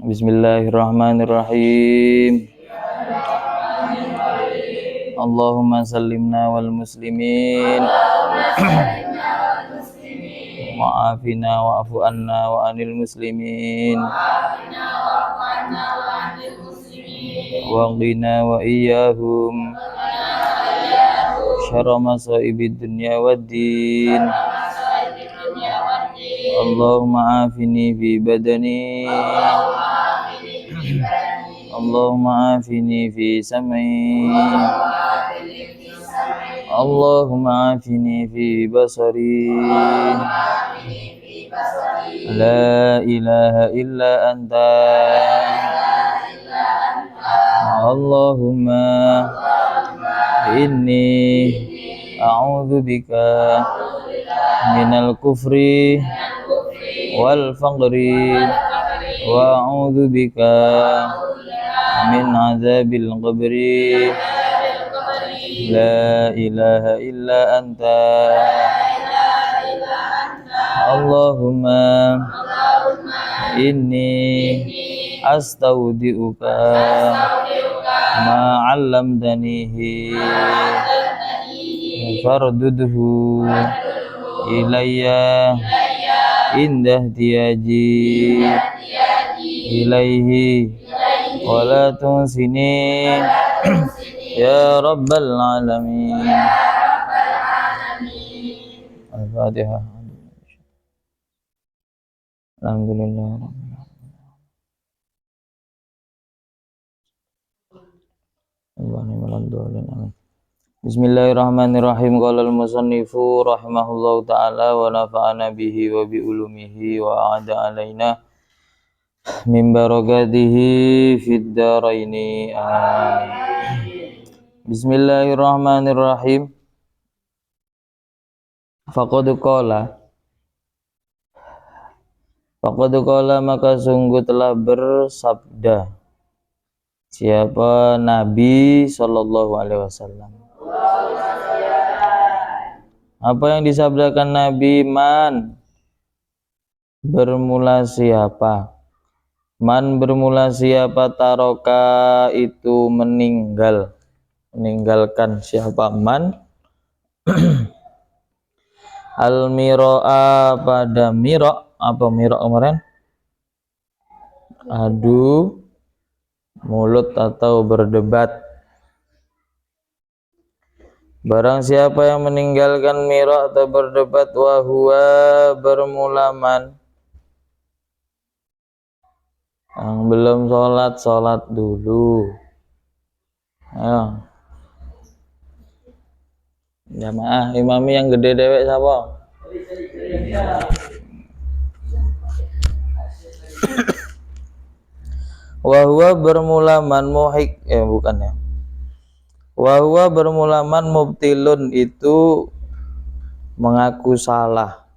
Bismillahirrahmanirrahim. Allahumma sallimna wal muslimin wa'afina wa'afu anna wa anil muslimin waqina wa iyyahum syarra masaibid dunya waddin. Allahumma afini fi badani Allahumma afini fi sam'i Allahumma afini fi basari La ilaha illa anta Allahumma inni a'udzu bika minal kufri wal faqri wa a'udzu bika min azabil qabri la ilaha illa anta Allahumma inni astaudiuka ma 'allamtanihi fardudhu ilayya indah tiyaji ilaihi wala tunsini ya rabbal alamin. Al-Fatihah. Alhamdulillah. Bismillahirrahmanirrahim. Qala al-musannifu rahimahullahu ta'ala wa nafa'ana bihi wa bi ulumihi wa a'ada alaina min barakatihi fid dharaini amin. Bismillahirrahmanirrahim. Faqad qala maka sungguh telah bersabda siapa Nabi sallallahu alaihi wasallam. Apa yang disabdakan Nabi? Man, bermula siapa? Man, bermula siapa? Taroka, itu meninggalkan siapa? Man al-miro'a, pada miro'. Apa miro' kemarin? Adu mulut atau berdebat. Barang siapa yang meninggalkan miro' atau berdebat, wahwa, bermula man, yang belum sholat dulu. Ayo jamaah, imami yang gede dewek siapa? Wahwa bermula man muhik, bukan ya. Wahwa bermula man mubtilun, itu mengaku salah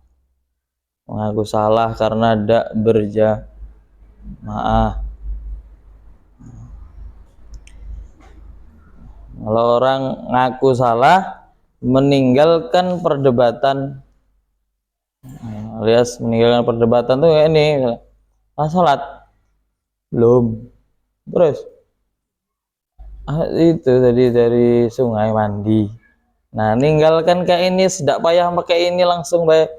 karena dak berjamaah. Kalau orang ngaku salah meninggalkan perdebatan, alias meninggalkan perdebatan tuh kayak ini, salat belum, terus itu tadi dari sungai mandi, nah ninggalkan kayak ini, sedak payah pakai ini, langsung baik.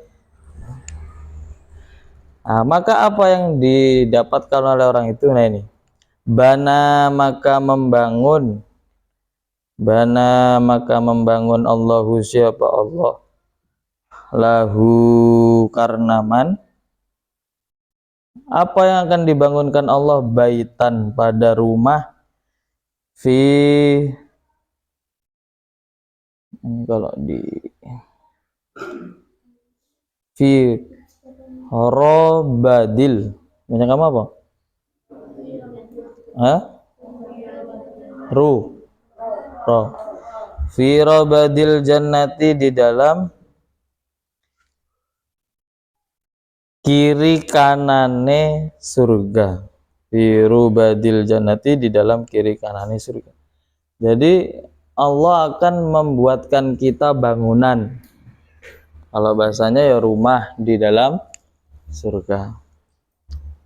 Nah, maka apa yang didapatkan oleh orang itu? Nah ini, bana maka membangun Allahu, siapa Allah, lahu, karena man, apa yang akan dibangunkan Allah? Baitan, pada rumah, fi, kalau di fi robadil, banyak kamu apa? Ro fi robadil jannati, di dalam kiri kanane surga. Fi robadil jannati, di dalam kiri kanane surga. Jadi Allah akan membuatkan kita bangunan, kalau bahasanya ya rumah di dalam surga.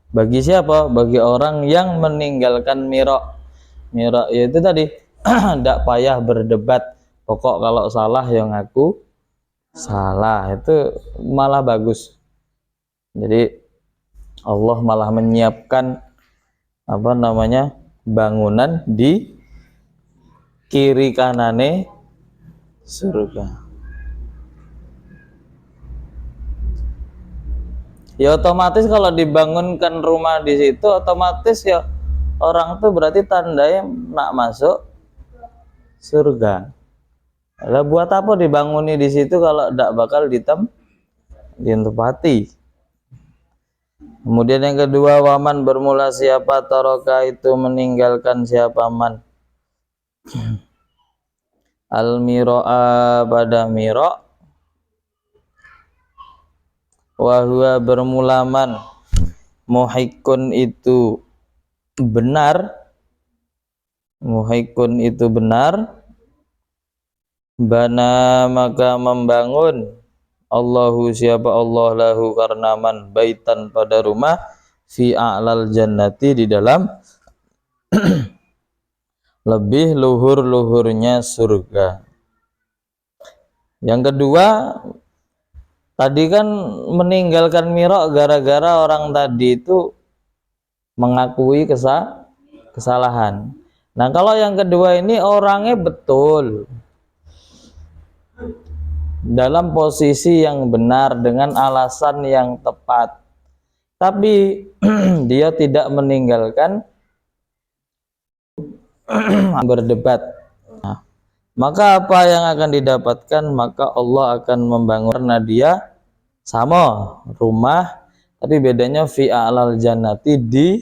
Bagi siapa? Bagi orang yang meninggalkan mirok. Mirok yaitu tadi tidak payah berdebat. Pokok kalau salah yang ngaku salah, itu malah bagus. Jadi Allah malah menyiapkan bangunan di kiri kanane surga. Ya otomatis kalau dibangunkan rumah di situ, otomatis ya orang tuh berarti tandanya nak masuk surga. Lah buat apa dibanguni di situ kalau tidak bakal ditempati. Kemudian yang kedua, waman bermula siapa taroka itu meninggalkan siapa man al miro'a pada miro' wahua bermulaman muhikun itu benar, muhikun itu benar, bana maka membangun Allahu siapa Allah lahu karena man baitan pada rumah fi a'lal jannati di dalam lebih luhur-luhurnya surga. Yang kedua, tadi kan meninggalkan mirok gara-gara orang tadi itu mengakui kesalahan. Nah, kalau yang kedua ini orangnya betul dalam posisi yang benar dengan alasan yang tepat, tapi dia tidak meninggalkan berdebat. Nah, maka apa yang akan didapatkan? Maka Allah akan membangun karena dia sama rumah, tapi bedanya fi a'lal jannati di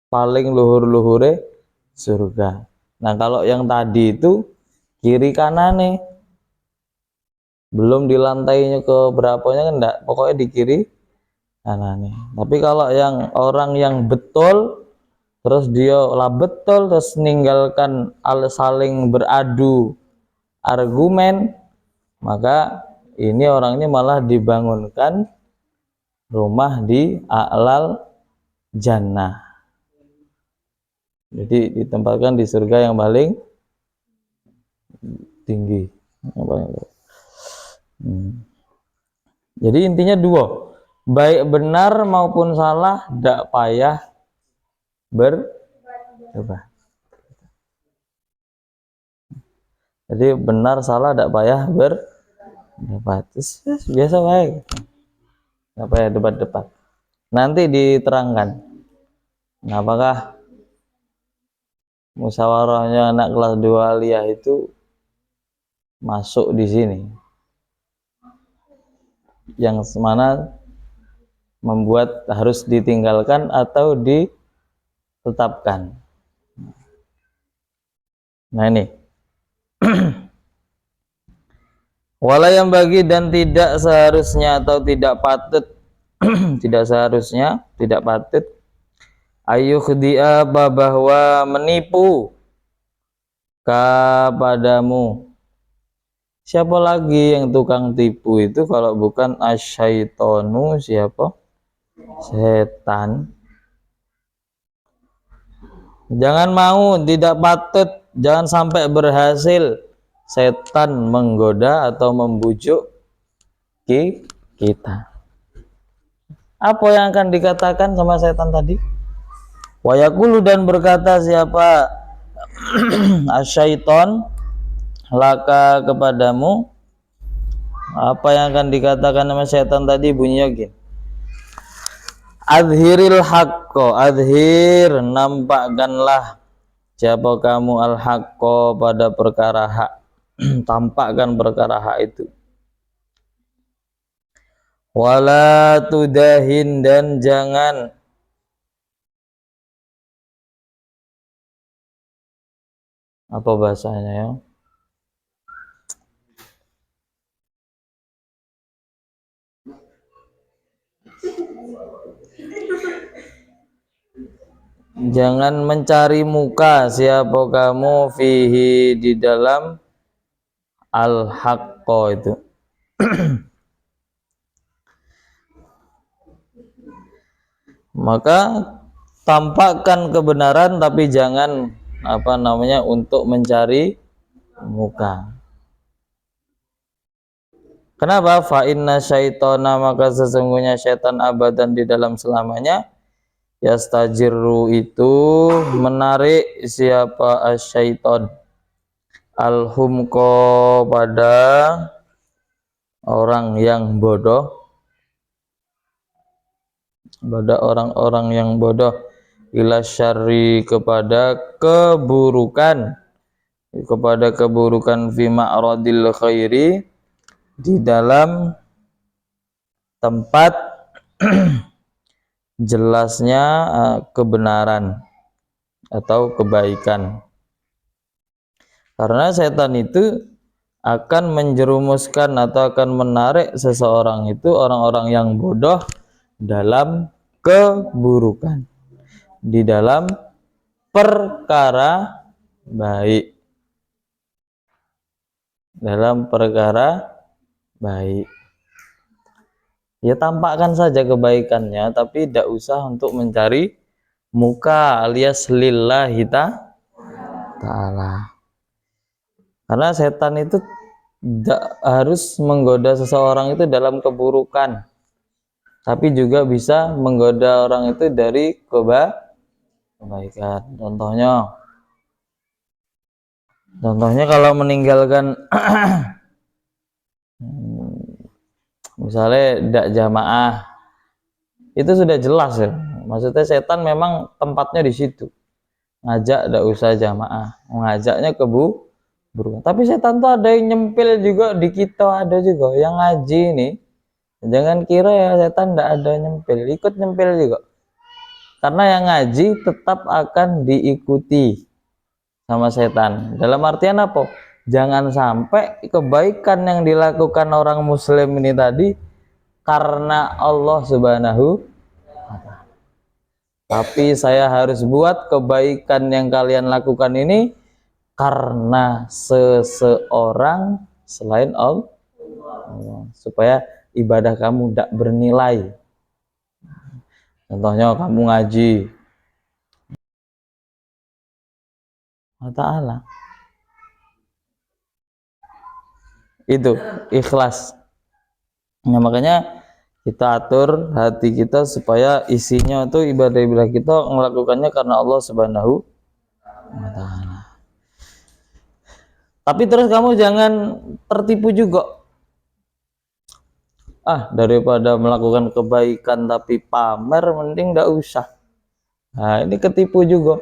paling luhur-luhure surga. Nah, kalau yang tadi itu kiri kanane, belum di lantainya ke berapanya kan enggak, pokoknya di kiri kanane. Tapi kalau yang orang yang betul, terus dia lah betul, terus meninggalkan saling beradu argumen, maka ini orang ini malah dibangunkan rumah di a'lal jannah. Jadi ditempatkan di surga yang paling tinggi, yang paling Jadi intinya dua, baik benar maupun salah tidak payah berdebat. Jadi benar salah tidak payah berdebat, biasa baik, tidak payah debat-debat. Nanti diterangkan apakah musyawarahnya anak kelas 2 aliyah itu masuk di sini, yang mana membuat harus ditinggalkan atau ditetapkan. Nah ini wala yang bagi dan tidak seharusnya atau tidak patut tidak seharusnya, tidak patut ayyukhdi'a bahwa menipu kepadamu. Siapa lagi yang tukang tipu itu kalau bukan asyaitonu, siapa? Setan. Jangan mau, tidak patut, jangan sampai berhasil setan menggoda atau membujuk kita. Apa yang akan dikatakan sama setan tadi? Wa yaqulu, dan berkata siapa asyaiton laka kepadamu, apa yang akan dikatakan sama setan tadi? Bunyinya gini, adhiril haqqo, adhir, nampakkanlah siapa kamu al haqqo pada perkara hak tampakkan perkara hak itu, wala tudahin, dan jangan apa bahasanya ya, jangan mencari muka siapa kamu fihi di dalam al haqqo itu. Maka tampakkan kebenaran tapi jangan untuk mencari muka. Kenapa? Fa inna syaitana, maka sesungguhnya syaitan abadan di dalam selamanya, yastajiru itu menarik siapa asyaiton alhumko pada orang yang bodoh, pada orang-orang yang bodoh, ila syarri kepada keburukan fi ma'radil khairi, di dalam tempat jelasnya kebenaran atau kebaikan. Karena setan itu akan menjerumuskan atau akan menarik seseorang itu, orang-orang yang bodoh, dalam keburukan, di dalam perkara baik, ya tampakkan saja kebaikannya, tapi tidak usah untuk mencari muka alias lillahi ta'ala. Karena setan itu tidak harus menggoda seseorang itu dalam keburukan, tapi juga bisa menggoda orang itu dari kebaikan. Contohnya kalau meninggalkan misalnya tidak jamaah, itu sudah jelas ya. Maksudnya setan memang tempatnya di situ. Ngajak tidak usah jamaah, mengajaknya keburukan. Tapi setan tuh ada yang nyempil juga di kita, ada juga yang ngaji nih. Jangan kira ya setan tidak ada nyempil, ikut nyempil juga. Karena yang ngaji tetap akan diikuti sama setan. Dalam artian apa? Jangan sampai kebaikan yang dilakukan orang muslim ini tadi karena Allah Subhanahu wa ta'ala, tapi saya harus buat kebaikan yang kalian lakukan ini karena seseorang selain Allah, supaya ibadah kamu tidak bernilai. Contohnya kamu ngaji Allah Ta'ala, itu ikhlas. Nah, makanya kita atur hati kita supaya isinya itu ibadah-ibadah kita melakukannya karena Allah Subhanahu wa ta'ala. Tapi terus kamu jangan tertipu juga. Daripada melakukan kebaikan tapi pamer, mending enggak usah. Nah, ini ketipu juga.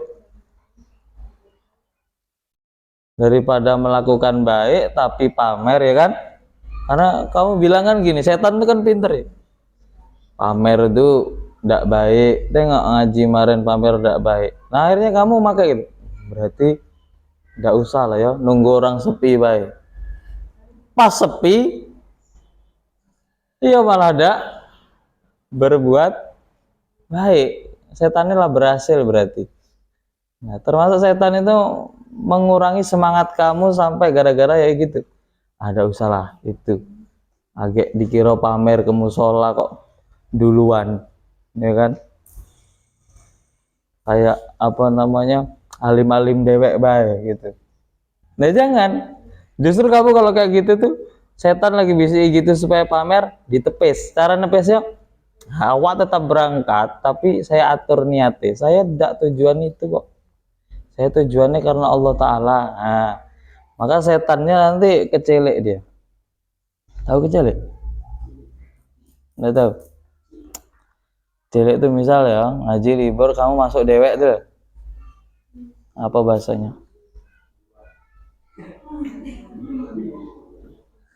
Daripada melakukan baik tapi pamer, ya kan? Karena kamu bilang kan gini, setan itu kan pinter ya. Pamer itu tidak baik, tengok ngaji kemarin pamer tidak baik. Nah akhirnya kamu pakai gitu. Berarti tidak usah lah ya, nunggu orang sepi baik. Pas sepi, iya malah ada berbuat baik. Setan lah berhasil berarti. Nah termasuk setan itu mengurangi semangat kamu sampai gara-gara ya gitu. Ada usahlah itu. Agak dikira pamer ke musola kok duluan, ya kan? Kayak alim-alim dewek baik gitu. Nah jangan, justru kamu kalau kayak gitu tuh setan lagi bisa gitu supaya pamer, ditepis. Cara nepesnya, awak tetap berangkat tapi saya atur niatnya, saya tidak tujuan itu kok, saya tujuannya karena Allah Ta'ala. Nah, maka setannya nanti kecelek dia. Tahu kecelek? Nggak tahu. Celek itu misal ya, ngaji libur kamu masuk dewek tuh. Apa bahasanya?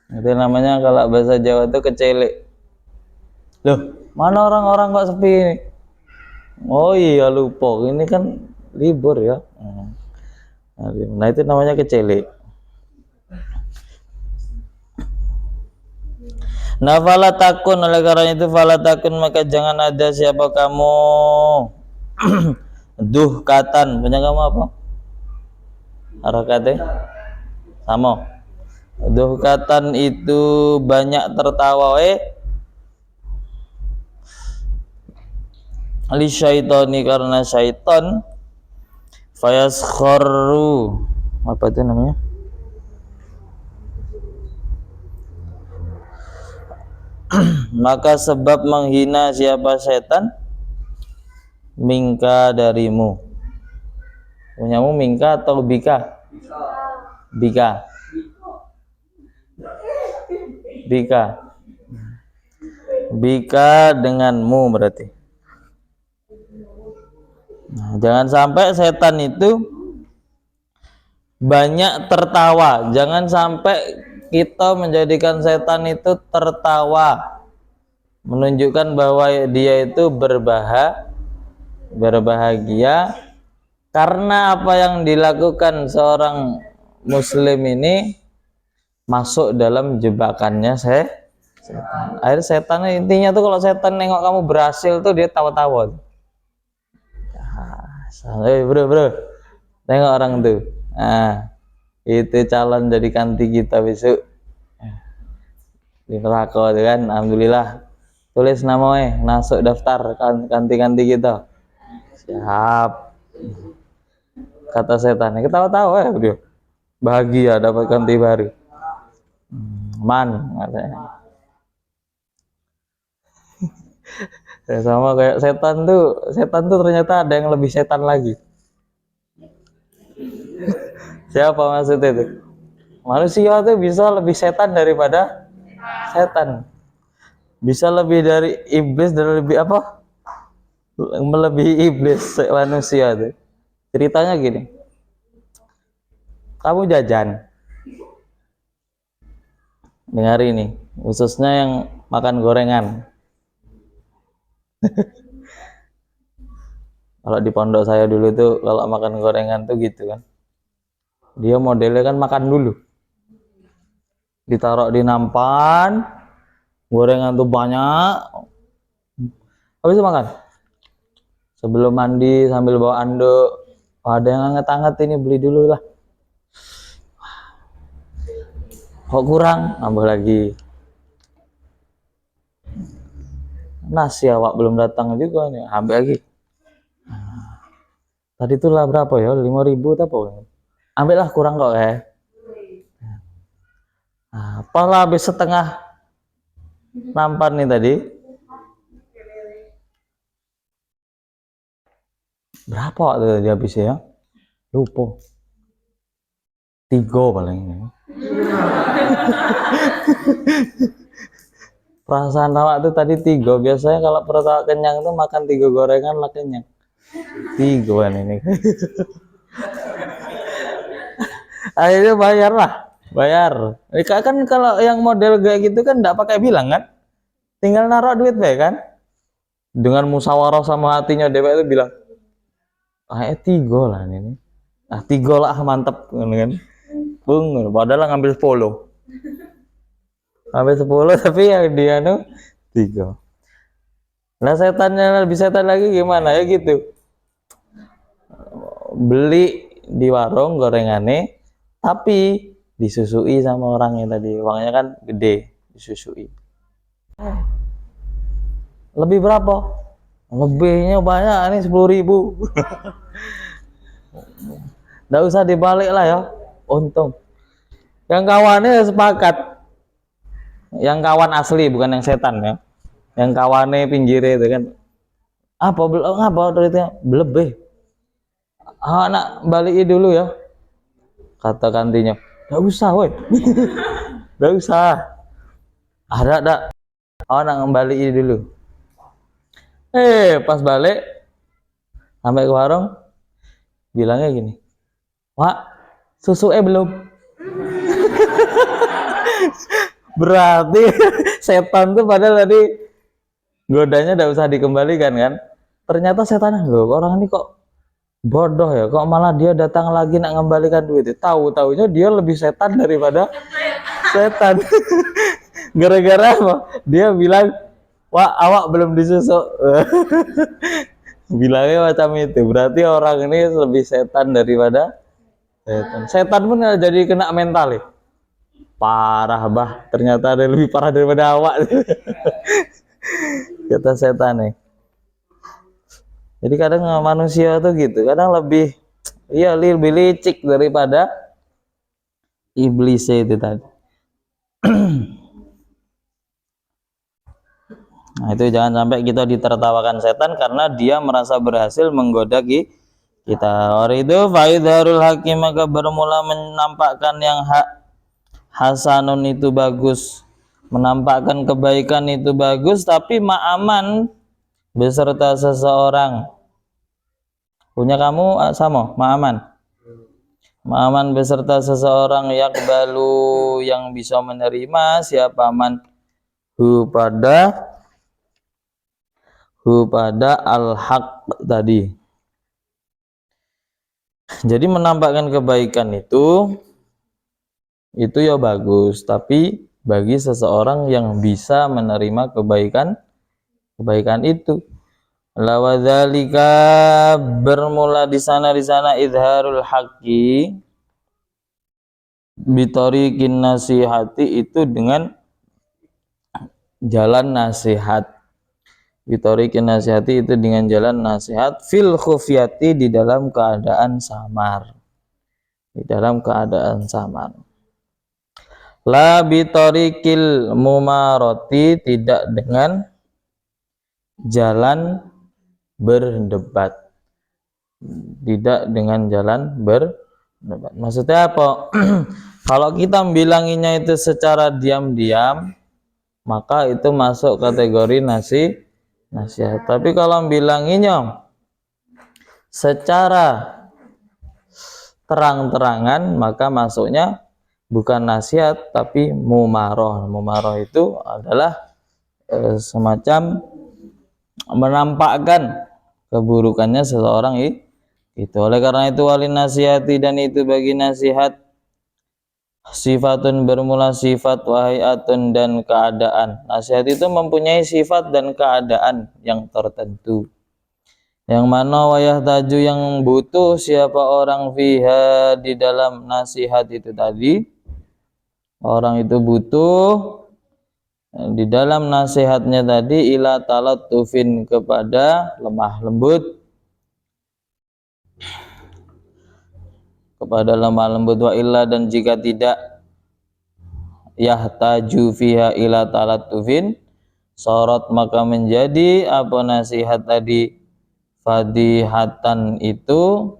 Itu namanya kalau bahasa Jawa itu kecelek. Loh, mana orang-orang kok sepi ini? Oh iya lupa, ini kan libur ya. Nah itu namanya kecelek. Nah fala takun, oleh karena itu fala takun, maka jangan ada siapa kamu duhkatan, punya kamu apa harakatnya sama, duhkatan itu banyak tertawa, li syaitani karena syaitan, fayaskharu, apa itu namanya, maka sebab menghina siapa setan, mingka darimu. Punyamu mingka atau bika? Bika. Bika. Bika denganmu berarti. Nah, jangan sampai setan itu banyak tertawa. Jangan sampai kita menjadikan setan itu tertawa, menunjukkan bahwa dia itu berbahagia karena apa yang dilakukan seorang muslim ini masuk dalam jebakannya setan. Akhirnya setan intinya tuh, kalau setan nengok kamu berhasil tuh dia tawa-tawa. Bro, tengok orang tuh. Nah, itu calon jadi kanti kita besok di neraka tuh kan. Alhamdulillah, tulis namanya, masuk daftar kanti-kanti kita. Siap, kata setan. Ketawa-tawa ya dia, bahagia dapat kanti baru. Man katanya. Sama kayak setan tuh ternyata ada yang lebih setan lagi. Siapa maksudnya itu? Manusia tuh bisa lebih setan daripada setan. Bisa lebih dari iblis, dan lebih apa? Melebihi iblis manusia tuh. Ceritanya gini. Kamu jajan. Dengar ini, khususnya yang makan gorengan. Kalau di pondok saya dulu tuh kalau makan gorengan tuh gitu kan, dia modelnya kan makan dulu, ditaruh di nampan, gorengan tuh banyak, habis itu makan. Sebelum mandi sambil bawa anduk, ada yang anget-anget ini, beli dulu lah. Kok kurang, nambah lagi. Nasi awak belum datang juga nih, ambil lagi. Tadi itulah berapa ya, 5.000 apa? Ambillah, kurang kok ya. Nah, apalah habis setengah nampan nih tadi. Berapa waktu tadi habisnya ya? Lupa. 3 paling. Perasaan awak tuh tadi 3. Biasanya kalau perut awak kenyang tuh makan 3 gorengan lah kenyang. 3 ini. Akhirnya bayar lah. Bayar. Kan kalau yang model kayak gitu kan enggak pakai bilang kan. Tinggal naruh duit bae kan. Dengan musyawarah sama hatinya dewek itu bilang, "Ah, 3 lah ini." Ah, 3 lah mantep kan. Bung, padahal ngambil 10. Sampai 10 tapi yang dia tuh 3. Nah, setannya lebih setan lagi gimana ya gitu. Beli di warung gorengannya tapi disusui sama orangnya tadi. Uangnya kan gede, disusui. Lebih berapa? Lebihnya banyak, ini 10.000. Nggak usah dibalik lah ya, untung. Yang kawannya sepakat. Yang kawan asli bukan yang setan ya, yang kawannya pinggirnya itu kan, ngapa duitnya lebih, nak balikin dulu ya, kata kantinya. Nggak usah woi. Nggak usah, ada nak ngembaliin dulu. Pas balik sampai ke warung bilangnya gini, "Wak, susu belum." Berarti setan tuh padahal tadi godanya udah usah dikembalikan kan. Ternyata setan, loh orang ini kok bodoh ya, kok malah dia datang lagi nak ngembalikan duit. Tahu-taunya dia lebih setan daripada setan. Gara-gara apa? Dia bilang, "Wah, awak belum disusu." Bilangnya macam itu. Berarti orang ini lebih setan daripada setan. Setan pun jadi kena mental ya. Parah bah, ternyata ada yang lebih parah daripada awak. Kata setan nih. Jadi kadang manusia tuh gitu, kadang lebih lebih licik daripada iblis itu tadi. Nah, itu jangan sampai kita ditertawakan setan karena dia merasa berhasil menggoda kita. Orang itu faidharul hakim, maka bermula menampakkan yang hasanun itu bagus, menampakkan kebaikan itu bagus, tapi ma'aman beserta seseorang. Punya kamu sama ma'aman beserta seseorang yakbalu yang bisa menerima siapa man pada al-haq tadi. Jadi menampakkan kebaikan itu ya bagus, tapi bagi seseorang yang bisa menerima kebaikan itu. Lawadzalika bermula di sana izharul haqqi bitoriqin nasihati, itu dengan jalan nasihat. Bitoriqin nasihati itu dengan jalan nasihat, fil khufyati di dalam keadaan samar. La bitoriqil mumaroti, tidak dengan jalan berdebat. Maksudnya apa? Kalau kita bilanginya itu secara diam-diam, maka itu masuk kategori nasihat. Tapi kalau bilanginya secara terang-terangan, maka masuknya bukan nasihat tapi mumaroh. Mumaroh itu adalah semacam menampakkan keburukannya seseorang itu. Oleh karena itu walin nasihati, dan itu bagi nasihat, sifatun bermula sifat, wahayatun dan keadaan. Nasihat itu mempunyai sifat dan keadaan yang tertentu, yang mana wayah taju yang butuh siapa orang fiha di dalam nasihat itu tadi. Orang itu butuh di dalam nasihatnya tadi ila talattufin, kepada lemah lembut, wa illa, dan jika tidak yahtaju fiha ila talattufin sorot, maka menjadi apa nasihat tadi fadihatan, itu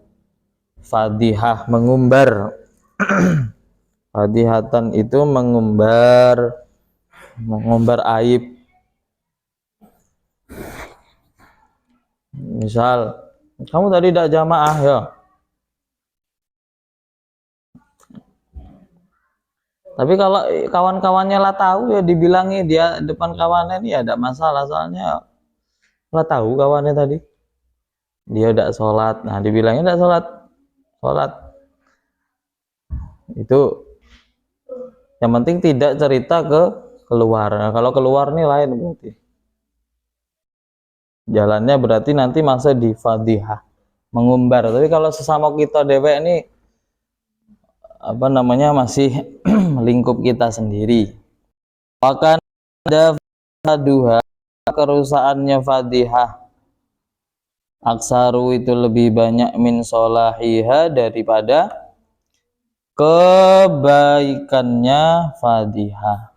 fadihah, mengumbar. Fadihatan itu mengumbar aib. Misal, kamu tadi tidak jamaah ya, tapi kalau kawan-kawannya lah tahu ya, dibilangi dia depan kawannya ini ya tidak masalah, soalnya lah tahu kawannya tadi dia tidak sholat, nah dibilangnya tidak sholat. Itu yang penting tidak cerita ke keluar. Nah, kalau keluar nih lain, berarti jalannya berarti nanti masa di fadihah, mengumbar. Tapi kalau sesama kita dewek ini masih lingkup kita sendiri. Bahkan ada faduha, kerusakannya fadihah, aksaru itu lebih banyak min solahiha, daripada kebaikannya fadihah.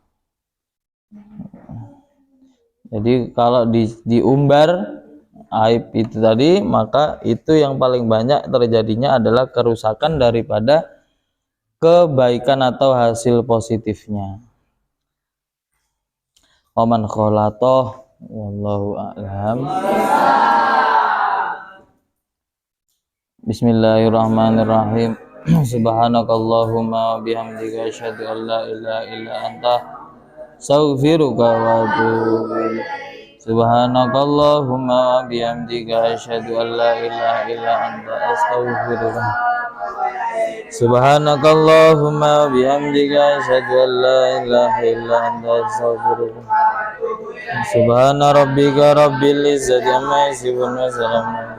Jadi kalau diumbar aib itu tadi, maka itu yang paling banyak terjadinya adalah kerusakan daripada kebaikan atau hasil positifnya. Oman kholatoh, wallahu a'lam. Bismillahirrahmanirrahim. Subhanakallahumma bihamdika asyhadu an la ilaha illa anta astaghfiruka wa atubu ilaik. Subhanakallahumma bihamdika asyhadu an la ilaha illa anta astaghfiruka. Subhanakallahumma bihamdika asyhadu an la ilaha illa anta astaghfiruka. Subhana rabbika rabbil izzati amma yasifun wa salamun